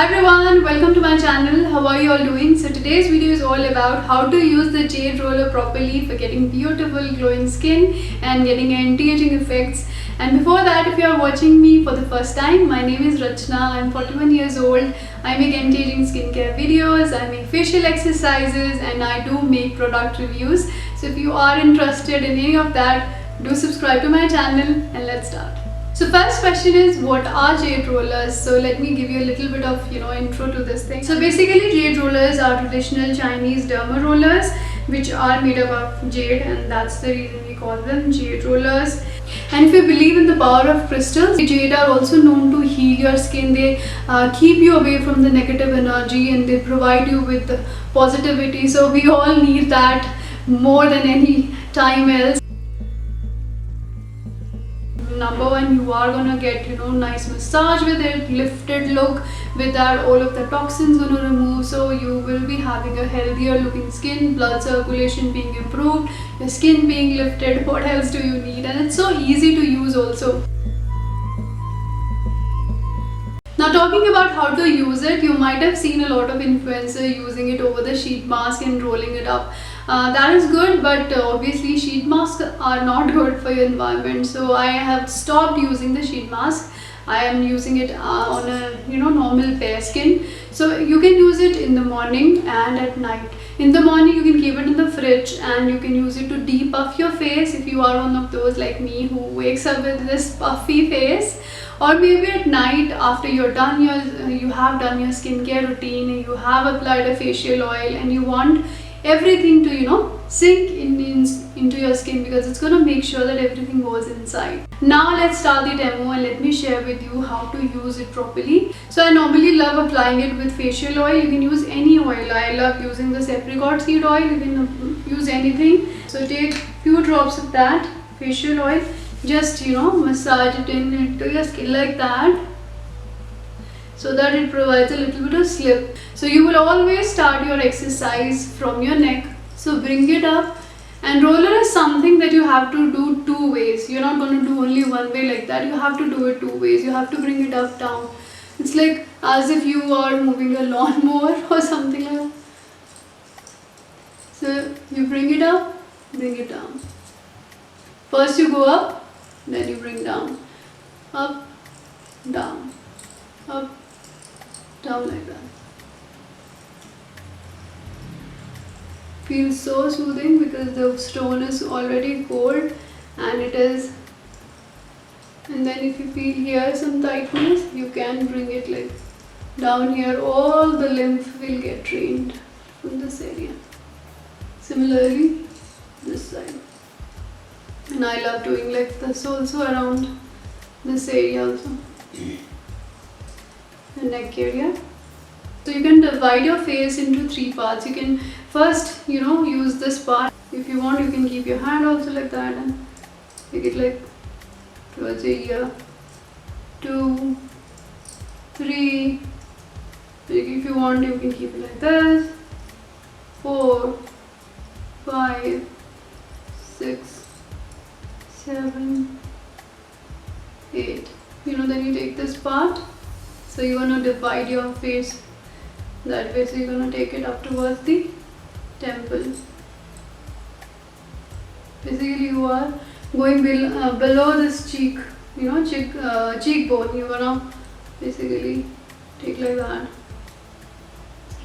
Hi everyone, welcome to my channel. How are you all doing? So today's video is all about how to use the jade roller properly for getting beautiful glowing skin and getting anti-aging effects. And before that, if you are watching me for the first time, my name is Rachna. I'm 41 years old. I make anti-aging skincare videos, I make facial exercises, and I do make product reviews. So if you are interested in any of that, do subscribe to my channel and let's start. So first question is, what are jade rollers? So let me give you a little bit of intro to this thing. So basically jade rollers are traditional Chinese derma rollers which are made up of jade, and that's the reason we call them jade rollers. And if you believe in the power of crystals, jade are also known to heal your skin. They keep you away from the negative energy and they provide you with positivity. So we all need that more than any time else. Number one, you are gonna get nice massage with it, lifted look. With that, all of the toxins gonna remove, so you will be having a healthier looking skin, blood circulation being improved, your skin being lifted. What else do you need? And it's so easy to use also. Now talking about how to use it, you might have seen a lot of influencers using it over the sheet mask and rolling it up. That is good, but obviously sheet masks are not good for your environment. So I have stopped using the sheet mask. I am using it on a normal bare skin. So you can use it in the morning and at night. In the morning you can keep it in the fridge and you can use it to depuff your face if you are one of those like me who wakes up with this puffy face. Or maybe at night after you have done your skincare routine and you have applied a facial oil and you want everything to sink into your skin, because it's going to make sure that everything goes inside. Now let's start the demo and let me share with you how to use it properly. So I normally love applying it with facial oil. You can use any oil. I love using this apricot seed oil. You can use anything. So take few drops of that facial oil, just massage it into your skin like that, so that it provides a little bit of slip. So you will always start your exercise from your neck. So bring it up, and roller is something that you have to do two ways. You're not going to do only one way like that. You have to do it two ways. You have to bring it up, down. It's like as if you are moving a lawnmower or something like that. So you bring it up, bring it down. First you go up, then you bring down. Up, down, up, down like that. Feels so soothing because the stone is already cold and it is. And then if you feel here some tightness, you can bring it like down here. All the lymph will get drained from this area. Similarly, this side. And I love doing like this also around this area also. The neck area. So you can divide your face into three parts. You can first use this part. If you want, you can keep your hand also like that and take it like towards your ear. 2, 3. If you want, you can keep it like this. 4, 5, 6, 7, 8. Then you take this part. So you're going to divide your face that way. So you're going to take it up towards the temple. Basically you are going below this cheek, cheekbone. You're going to basically take like that.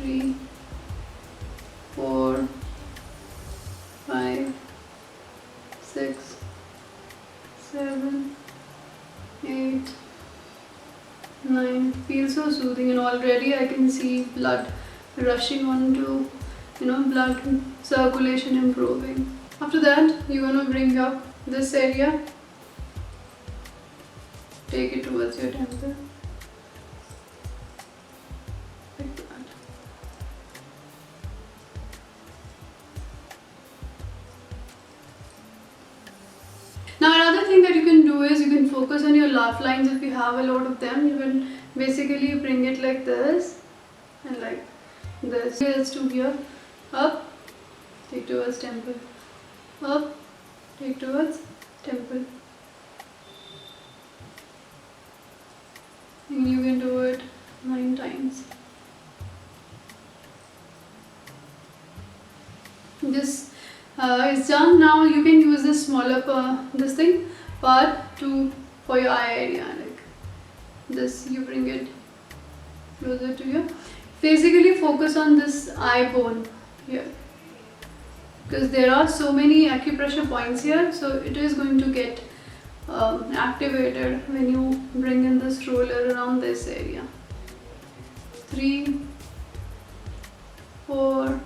3, 4, 5, 6, 7, 8, 9. Feels so soothing, and already I can see blood rushing onto, blood circulation improving. After that, you're gonna bring up this area, take it towards your temple, like that. Now another thing that you can do is you can focus on your laugh lines. If you have a lot of them, you can basically bring it like this and like this. Let's do here. Up, take towards temple. Up, take towards temple. And you can do it 9 times. this is done. Now you can use this smaller part to for your eye area, like this. You bring it closer to you. Basically focus on this eye bone here, because there are so many acupressure points here, so it is going to get activated when you bring in this roller around this area. 3, 4,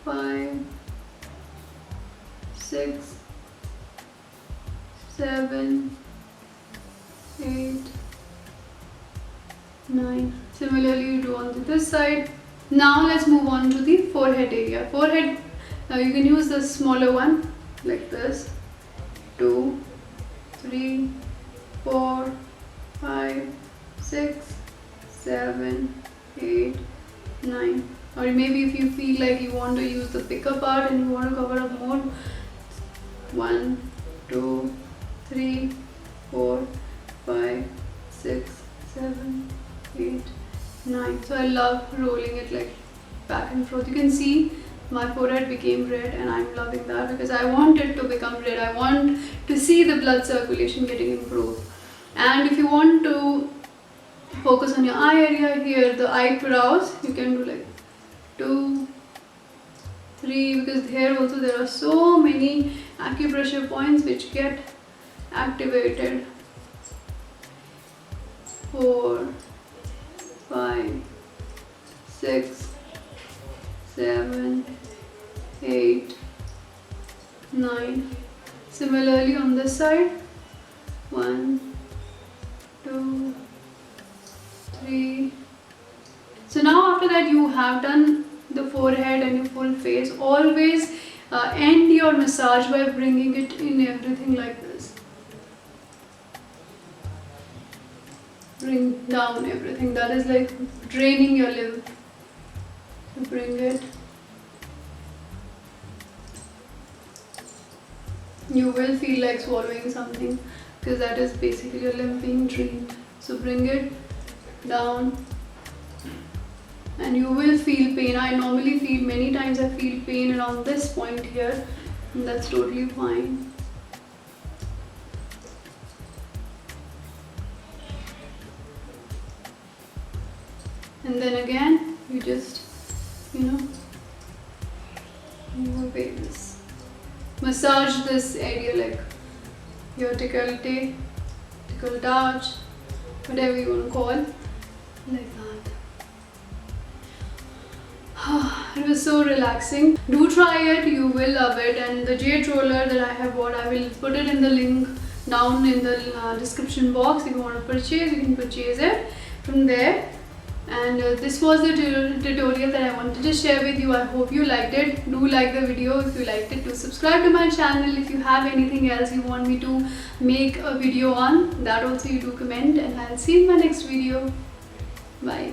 5, 6, 7, 8, 9. Similarly you do on this side. Now let's move on to the forehead area. Forehead, you can use the smaller one like this. 2, 3, 4, 5, 6, 7, 8, 9. Or maybe if you feel like you want to use the thicker part and you want to cover up more. 1, 2, 3, 4, 5, 6, 7, 8, 9. So I love rolling it like back and forth. You can see my forehead became red, and I'm loving that because I want it to become red. I want to see the blood circulation getting improved. And if you want to focus on your eye area here, the eyebrows, you can do like 2, 3, because here also there are so many acupressure points which get activated. 4, 5, 6, 7, 8, 9. Similarly on this side, 1, 2, 3. So now after that you have done the forehead and your full face. Always end your massage by bringing it in everything like this. Bring down everything. That is like draining your lymph. So bring it. You will feel like swallowing something because that is basically your lymph being drained. So bring it down and you will feel pain. I normally feel, many times I feel pain around this point here, and that's totally fine. And then again you just, move away this. Massage this area like your décolleté, décolletage, whatever you want to call, like that. It was so relaxing. Do try it, you will love it. And the jade roller that I have bought, I will put it in the link down in the description box. If you want to purchase, you can purchase it from there. And this was the tutorial that I wanted to share with you. I hope you liked it. Do like the video if you liked it. Do subscribe to my channel. If you have anything else you want me to make a video on, that also you do comment. And I'll see you in my next video. Bye.